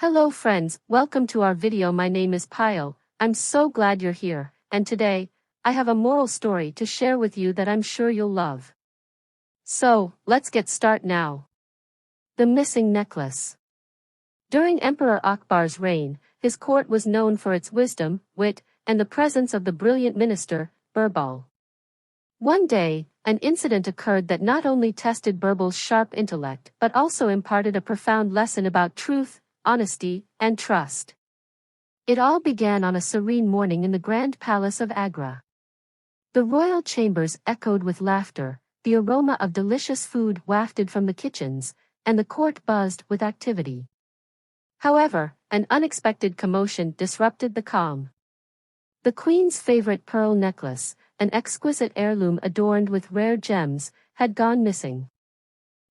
Hello friends, welcome to our video. My name is Payal. I'm so glad you're here, and today, I have a moral story to share with you that I'm sure you'll love. So, let's get started now. The missing necklace. During Emperor Akbar's reign, his court was known for its wisdom, wit, and the presence of the brilliant minister, Birbal. One day, an incident occurred that not only tested Birbal's sharp intellect but also imparted a profound lesson about truth, honesty, and trust. It all began on a serene morning in the grand palace of Agra. The royal chambers echoed with laughter, the aroma of delicious food wafted from the kitchens, and the court buzzed with activity. However, an unexpected commotion disrupted the calm. The queen's favorite pearl necklace, an exquisite heirloom adorned with rare gems, had gone missing.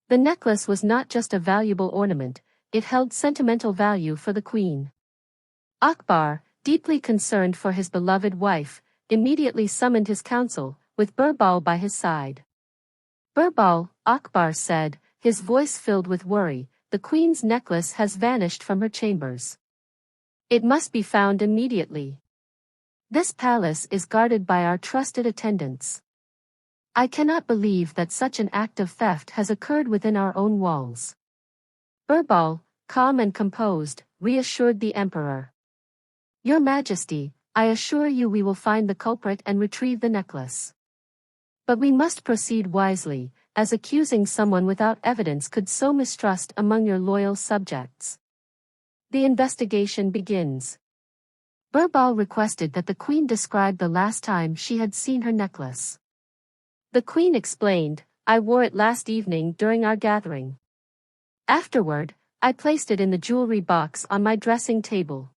The necklace was not just a valuable ornament, it held sentimental value for the queen. Akbar, deeply concerned for his beloved wife, immediately summoned his council, with Birbal by his side. "Birbal," Akbar said, his voice filled with worry, "the queen's necklace has vanished from her chambers. It must be found immediately. This palace is guarded by our trusted attendants. I cannot believe that such an act of theft has occurred within our own walls." Birbal, calm and composed, reassured the emperor. "Your Majesty, I assure you we will find the culprit and retrieve the necklace. But we must proceed wisely, as accusing someone without evidence could sow mistrust among your loyal subjects. The investigation begins." Birbal requested that the queen describe the last time she had seen her necklace. The queen explained, "I wore it last evening during our gathering. Afterward, I placed it in the jewelry box on my dressing table.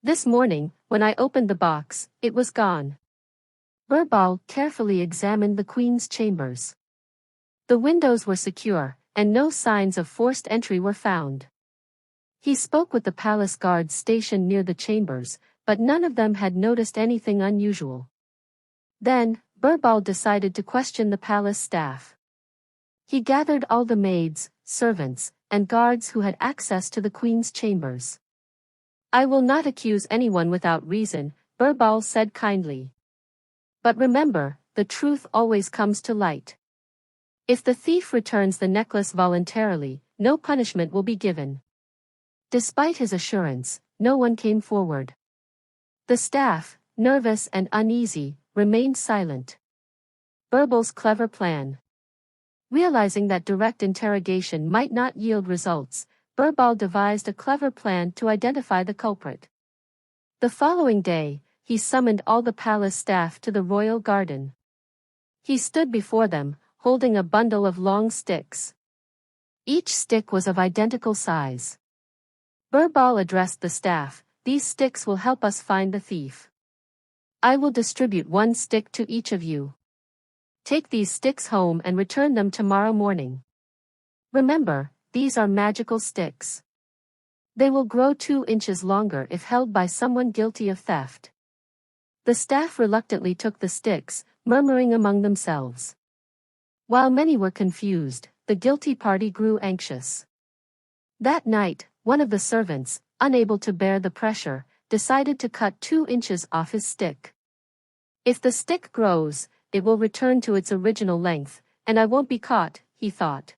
This morning, when I opened the box, it was gone." Birbal carefully examined the queen's chambers. The windows were secure, and no signs of forced entry were found. He spoke with the palace guards stationed near the chambers, but none of them had noticed anything unusual. Then, Birbal decided to question the palace staff. He gathered all the maids, servants, and guards who had access to the queen's chambers. "I will not accuse anyone without reason," Birbal said kindly. "But remember, the truth always comes to light. If the thief returns the necklace voluntarily, no punishment will be given." Despite his assurance, no one came forward. The staff, nervous and uneasy, remained silent. Birbal's clever plan. Realizing that direct interrogation might not yield results, Birbal devised a clever plan to identify the culprit. The following day, he summoned all the palace staff to the royal garden. He stood before them, holding a bundle of long sticks. Each stick was of identical size. Birbal addressed the staff, "These sticks will help us find the thief. I will distribute one stick to each of you. Take these sticks home and return them tomorrow morning. Remember, these are magical sticks. They will grow 2 inches longer if held by someone guilty of theft." The staff reluctantly took the sticks, murmuring among themselves. While many were confused, the guilty party grew anxious. That night, one of the servants, unable to bear the pressure, decided to cut 2 inches off his stick. "If the stick grows, it will return to its original length, and I won't be caught," he thought.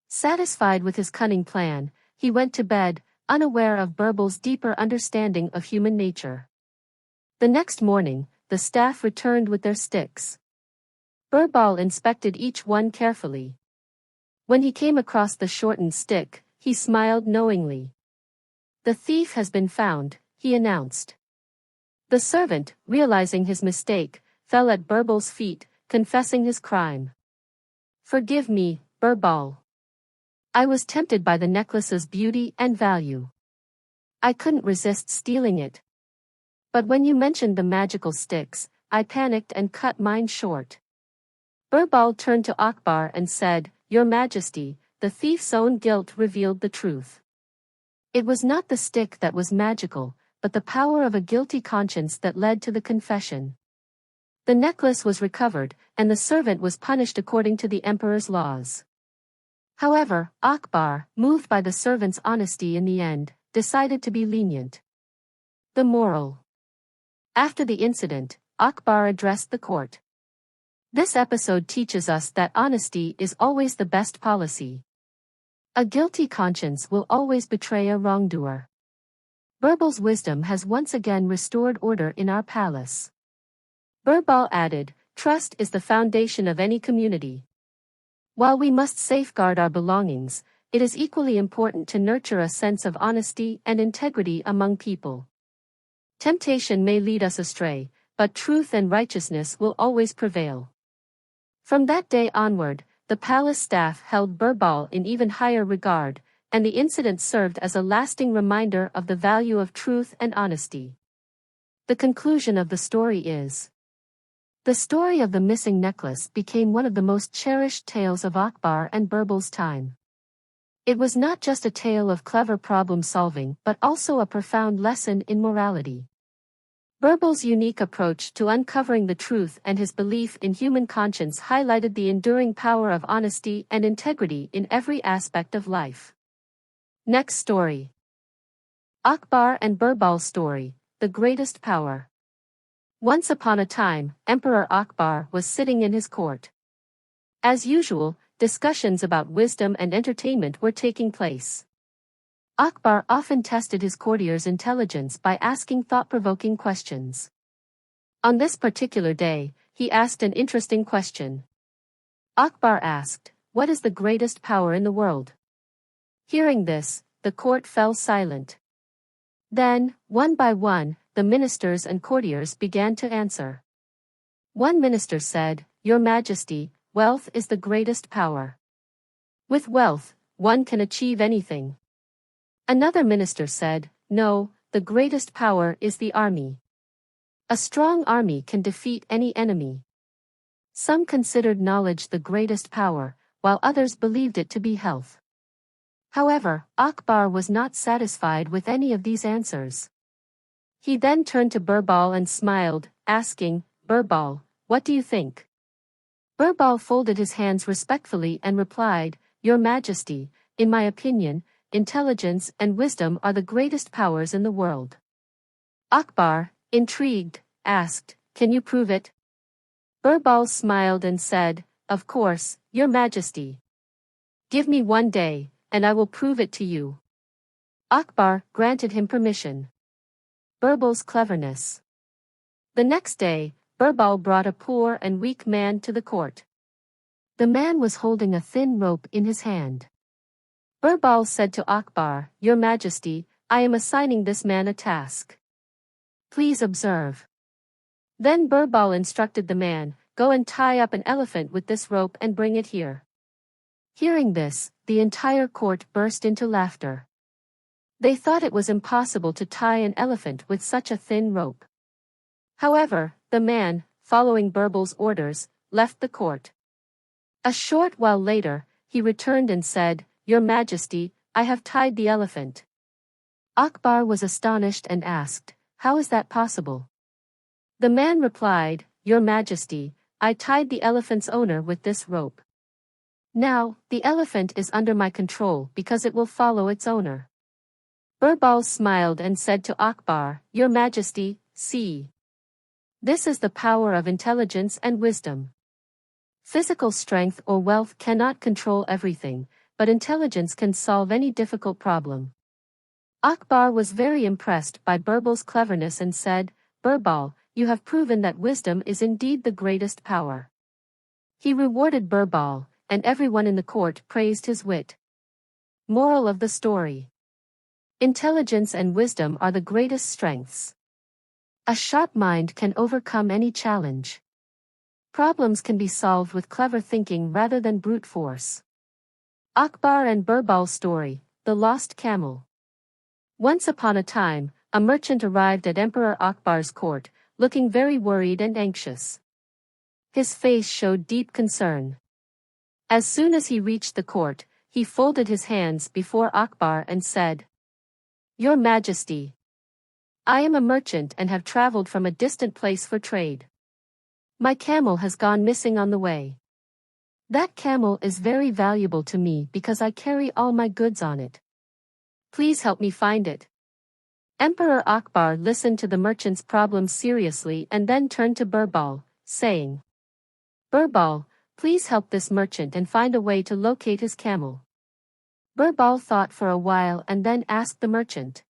Satisfied with his cunning plan, he went to bed, unaware of Birbal's deeper understanding of human nature. The next morning, the staff returned with their sticks. Birbal inspected each one carefully. When he came across the shortened stick, he smiled knowingly. "The thief has been found," he announced. The servant, realizing his mistake, fell at Birbal's feet, confessing his crime. "Forgive me, Birbal. I was tempted by the necklace's beauty and value. I couldn't resist stealing it. But when you mentioned the magical sticks, I panicked and cut mine short." Birbal turned to Akbar and said, "Your Majesty, the thief's own guilt revealed the truth. It was not the stick that was magical, but the power of a guilty conscience that led to the confession." The necklace was recovered, and the servant was punished according to the emperor's laws. However, Akbar, moved by the servant's honesty in the end, decided to be lenient. The moral. After the incident, Akbar addressed the court. This episode teaches us that honesty is always the best policy. A guilty conscience will always betray a wrongdoer. Birbal's wisdom has once again restored order in our palace. Birbal added, "Trust is the foundation of any community. While we must safeguard our belongings, it is equally important to nurture a sense of honesty and integrity among people. Temptation may lead us astray, but truth and righteousness will always prevail." From that day onward, the palace staff held Birbal in even higher regard, and the incident served as a lasting reminder of the value of truth and honesty. The conclusion of the story is: the story of the missing necklace became one of the most cherished tales of Akbar and Birbal's time. It was not just a tale of clever problem-solving but also a profound lesson in morality. Birbal's unique approach to uncovering the truth and his belief in human conscience highlighted the enduring power of honesty and integrity in every aspect of life. Next story. Akbar and Birbal Story, The Greatest Power. Once upon a time, Emperor Akbar was sitting in his court. As usual, discussions about wisdom and entertainment were taking place. Akbar often tested his courtiers' intelligence by asking thought-provoking questions. On this particular day, he asked an interesting question. Akbar asked, "What is the greatest power in the world?" Hearing this, the court fell silent. Then, one by one, the ministers and courtiers began to answer. One minister said, "Your Majesty, wealth is the greatest power. With wealth, one can achieve anything." Another minister said, "No, the greatest power is the army. A strong army can defeat any enemy." Some considered knowledge the greatest power, while others believed it to be health. However, Akbar was not satisfied with any of these answers. He then turned to Birbal and smiled, asking, "Birbal, what do you think?" Birbal folded his hands respectfully and replied, "Your Majesty, in my opinion, intelligence and wisdom are the greatest powers in the world." Akbar, intrigued, asked, "Can you prove it?" Birbal smiled and said, "Of course, Your Majesty. Give me 1 day, and I will prove it to you." Akbar granted him permission. Birbal's cleverness. The next day, Birbal brought a poor and weak man to the court. The man was holding a thin rope in his hand. Birbal said to Akbar, "Your Majesty, I am assigning this man a task. Please observe." Then Birbal instructed the man, "Go and tie up an elephant with this rope and bring it here." Hearing this, the entire court burst into laughter. They thought it was impossible to tie an elephant with such a thin rope. However, the man, following Birbal's orders, left the court. A short while later, he returned and said, "Your Majesty, I have tied the elephant." Akbar was astonished and asked, "How is that possible?" The man replied, "Your Majesty, I tied the elephant's owner with this rope. Now, the elephant is under my control because it will follow its owner." Birbal smiled and said to Akbar, "Your Majesty, see. This is the power of intelligence and wisdom. Physical strength or wealth cannot control everything, but intelligence can solve any difficult problem." Akbar was very impressed by Birbal's cleverness and said, "Birbal, you have proven that wisdom is indeed the greatest power." He rewarded Birbal, and everyone in the court praised his wit. Moral of the story. Intelligence and wisdom are the greatest strengths. A sharp mind can overcome any challenge. Problems can be solved with clever thinking rather than brute force. Akbar and Birbal Story, The Lost Camel. Once upon a time, a merchant arrived at Emperor Akbar's court, looking very worried and anxious. His face showed deep concern. As soon as he reached the court, he folded his hands before Akbar and said, "Your Majesty, I am a merchant and have traveled from a distant place for trade. My camel has gone missing on the way. That camel is very valuable to me because I carry all my goods on it. Please help me find it. Emperor Akbar listened to the merchant's problem seriously and then turned to Birbal, saying, Birbal, please help this merchant and find a way to locate his camel. Birbal thought for a while and then asked the merchant,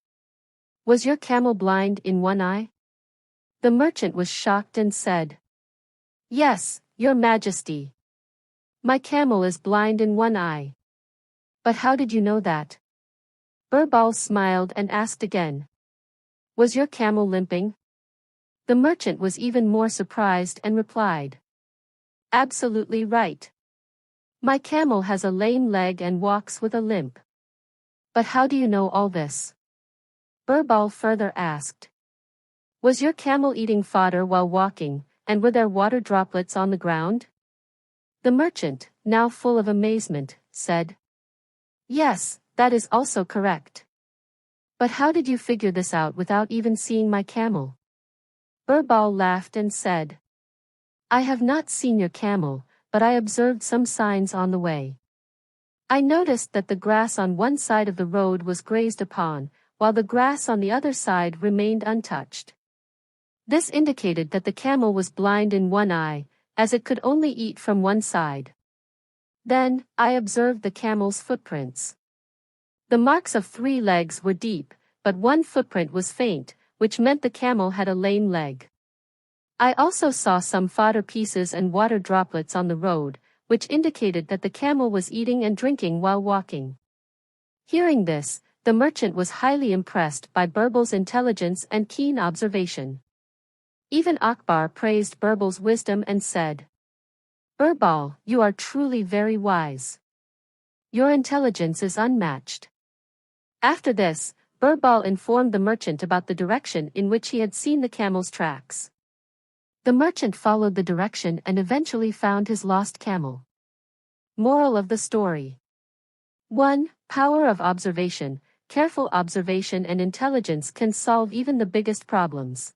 Was your camel blind in one eye? The merchant was shocked and said, Yes, your majesty. My camel is blind in one eye. But how did you know that? Birbal smiled and asked again, Was your camel limping? The merchant was even more surprised and replied, Absolutely right. My camel has a lame leg and walks with a limp. But how do you know all this? Birbal further asked, Was your camel eating fodder while walking, and were there water droplets on the ground? The merchant, now full of amazement, said, Yes, that is also correct. But how did you figure this out without even seeing my camel? Birbal laughed and said, I have not seen your camel, but I observed some signs on the way. I noticed that the grass on one side of the road was grazed upon, while the grass on the other side remained untouched. This indicated that the camel was blind in one eye, as it could only eat from one side. Then, I observed the camel's footprints. The marks of 3 legs were deep, but one footprint was faint, which meant the camel had a lame leg. I also saw some fodder pieces and water droplets on the road, which indicated that the camel was eating and drinking while walking. Hearing this, the merchant was highly impressed by Birbal's intelligence and keen observation. Even Akbar praised Birbal's wisdom and said, Birbal, you are truly very wise. Your intelligence is unmatched. After this, Birbal informed the merchant about the direction in which he had seen the camel's tracks. The merchant followed the direction and eventually found his lost camel. Moral of the story. 1. Power of observation. Careful observation and intelligence can solve even the biggest problems.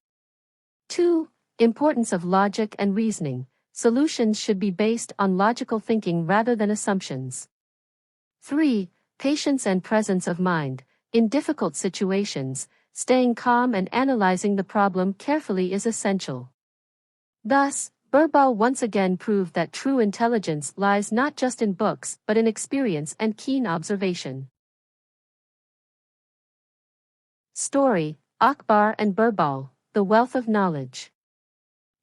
2. Importance of logic and reasoning. Solutions should be based on logical thinking rather than assumptions. 3. Patience and presence of mind. In difficult situations, staying calm and analyzing the problem carefully is essential. Thus, Birbal once again proved that true intelligence lies not just in books but in experience and keen observation. Story: Akbar and Birbal, the wealth of knowledge.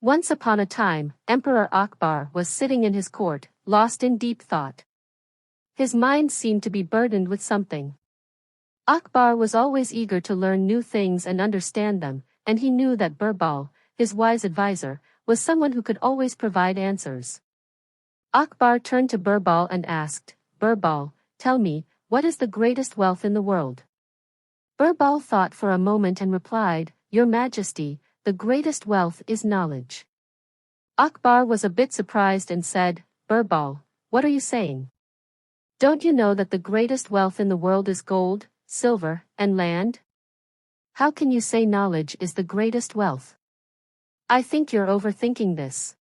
Once upon a time, Emperor Akbar was sitting in his court, lost in deep thought. His mind seemed to be burdened with something. Akbar was always eager to learn new things and understand them, and he knew that Birbal, his wise advisor, was someone who could always provide answers. Akbar turned to Birbal and asked, Birbal, tell me, what is the greatest wealth in the world? Birbal thought for a moment and replied, Your Majesty, the greatest wealth is knowledge. Akbar was a bit surprised and said, Birbal, what are you saying? Don't you know that the greatest wealth in the world is gold, silver, and land? How can you say knowledge is the greatest wealth? I think you're overthinking this.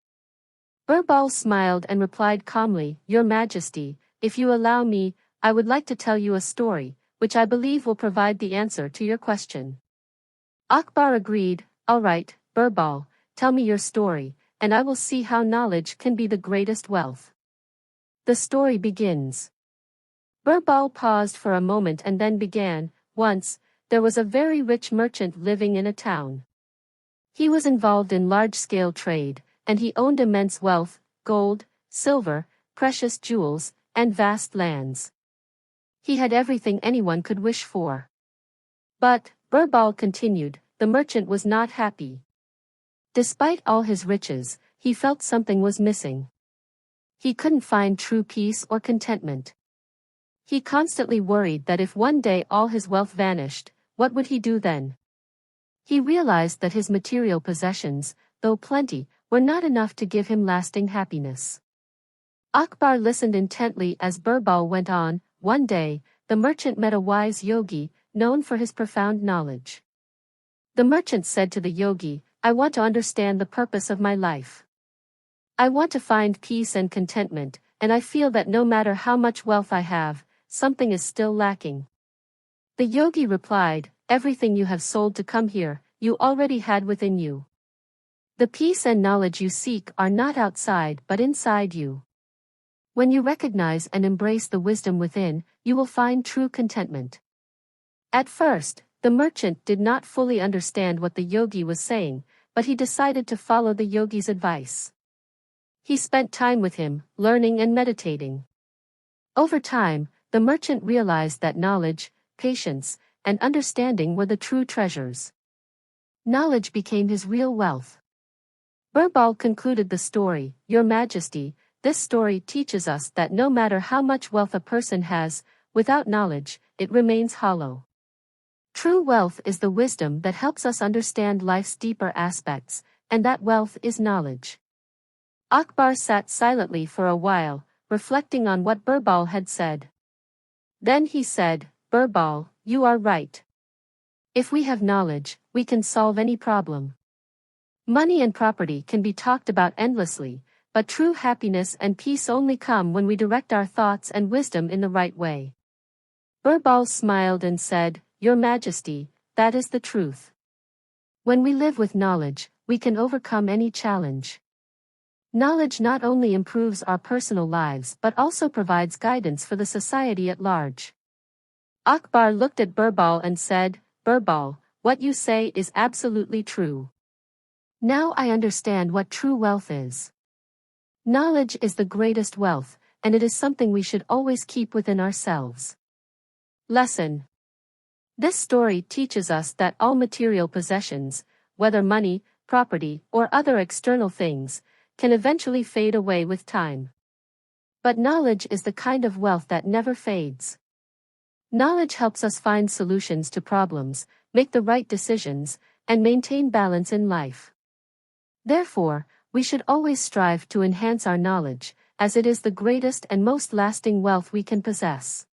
Birbal smiled and replied calmly, Your Majesty, if you allow me, I would like to tell you a story, which I believe will provide the answer to your question. Akbar agreed, All right, Birbal, tell me your story, and I will see how knowledge can be the greatest wealth. The story begins. Birbal paused for a moment and then began, Once, there was a very rich merchant living in a town. He was involved in large-scale trade, and he owned immense wealth, gold, silver, precious jewels, and vast lands. He had everything anyone could wish for. But, Birbal continued, the merchant was not happy. Despite all his riches, he felt something was missing. He couldn't find true peace or contentment. He constantly worried that if one day all his wealth vanished, what would he do then? He realized that his material possessions, though plenty, were not enough to give him lasting happiness. Akbar listened intently as Birbal went on. One day, the merchant met a wise yogi, known for his profound knowledge. The merchant said to the yogi, I want to understand the purpose of my life. I want to find peace and contentment, and I feel that no matter how much wealth I have, something is still lacking. The yogi replied, everything you have sold to come here, you already had within you. The peace and knowledge you seek are not outside but inside you. When you recognize and embrace the wisdom within, you will find true contentment. At first, the merchant did not fully understand what the yogi was saying, but he decided to follow the yogi's advice. He spent time with him, learning and meditating. Over time, the merchant realized that knowledge, patience, and understanding were the true treasures. Knowledge became his real wealth. Birbal concluded the story, Your Majesty, this story teaches us that no matter how much wealth a person has, without knowledge, it remains hollow. True wealth is the wisdom that helps us understand life's deeper aspects, and that wealth is knowledge. Akbar sat silently for a while, reflecting on what Birbal had said. Then he said, Birbal, you are right. If we have knowledge, we can solve any problem. Money and property can be talked about endlessly, but true happiness and peace only come when we direct our thoughts and wisdom in the right way. Birbal smiled and said, Your Majesty, that is the truth. When we live with knowledge, we can overcome any challenge. Knowledge not only improves our personal lives but also provides guidance for the society at large. Akbar looked at Birbal and said, Birbal, what you say is absolutely true. Now I understand what true wealth is. Knowledge is the greatest wealth, and it is something we should always keep within ourselves. Lesson. This story teaches us that all material possessions, whether money, property, or other external things, can eventually fade away with time. But knowledge is the kind of wealth that never fades. Knowledge helps us find solutions to problems, make the right decisions, and maintain balance in life. Therefore, we should always strive to enhance our knowledge, as it is the greatest and most lasting wealth we can possess.